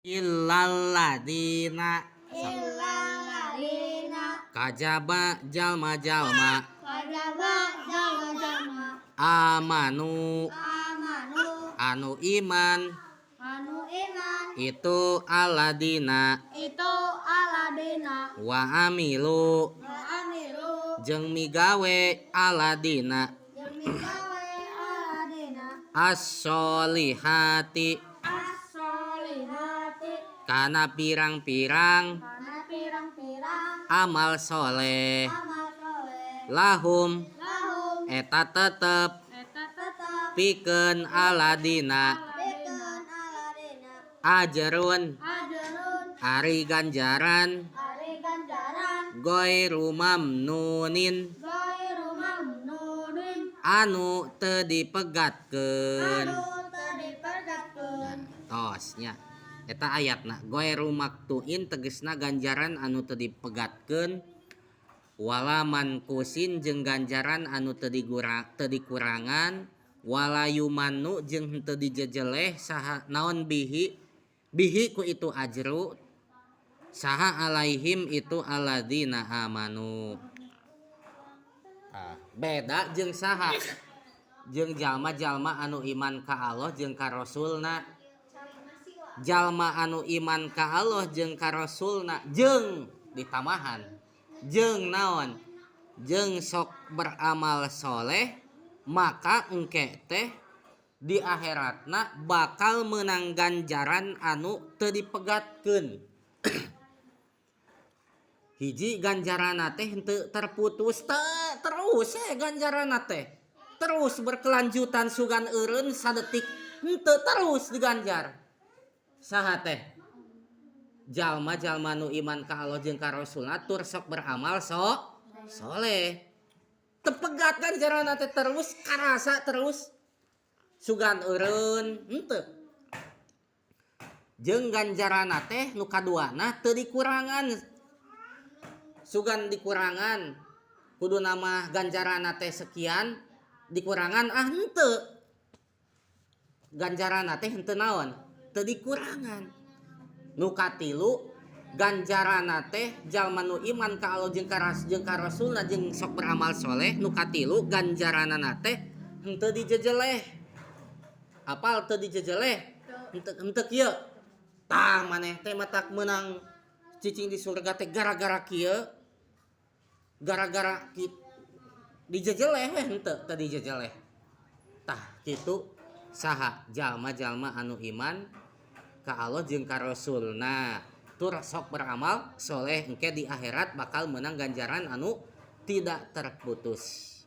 Illalladina Illalladina kajaba jalma-jalma kadzaba jalma-jalma amanu amanu anu iman anu iman itu aladina itu aladina wa amilu wa amilu jeung migawe aladina jeung migawe aladina as-solihati as-solihati kana pirang-pirang kana pirang-pirang amal soleh amal soleh lahum eta tetep tetep pikeun aladina pikeun aladina ajarun ajrun ari ganjaran ari ganjaran goiru mamnunin ghairu mamnunin anu teu dipegatkeun. anu teu dipergatkeun. Tosnya eta ayatna goiru maktuin tegesna ganjaran anu teu dipegatkeun wala mankusin jeung ganjaran anu teu dikurangan wala yumanu jeung henteu dijejeleh saha naon bihi ku itu ajru saha alaihim itu alladzina amanu. Beda jeung saha jeung jalma-jalma anu iman ka Allah jeung ka Rasulna. Jalma anu iman ka Allah jeung ka Rasulna jeung ditamahan jeung naon jeung sok beramal soleh maka engke teh di akhiratna bakal menang ganjaran anu teu dipegatkeun. Hiji ganjaranna teh henteu terputus terus ganjaranna teh terus berkelanjutan sugan eureun sadetik henteu terus diganjar. Saha teh jalma-jalma nu iman ka Allah jeung ka Rasulna tur sok beramal soleh teu pegat ganjaranna teh terus karasa terus sugan eureun henteu. Jeung ganjaranna teh nu kaduana teu dikurangan sugan dikurangan kudu nama ganjaranna teh sekian dikurangan henteu ganjaranna teh henteu naon teu dikurangan. Nu katilu ganjaranna teh jalma nu iman ka Allah jeung ka Rasulna jeung sok beramal soleh nu katilu ganjaranna teh henteu dijejeleh. Apal teu dijejeleh henteu kieu tah maneh teh matak meunang cicing di surga teh gara-gara kieu gara-gara dijejeleh we henteu teu dijejeleh. Tah kitu saha jalma-jalma anu iman ka Allah jeung ka Rasulna tur sok beramal soleh engke di akhirat bakal menang ganjaran anu tidak terputus.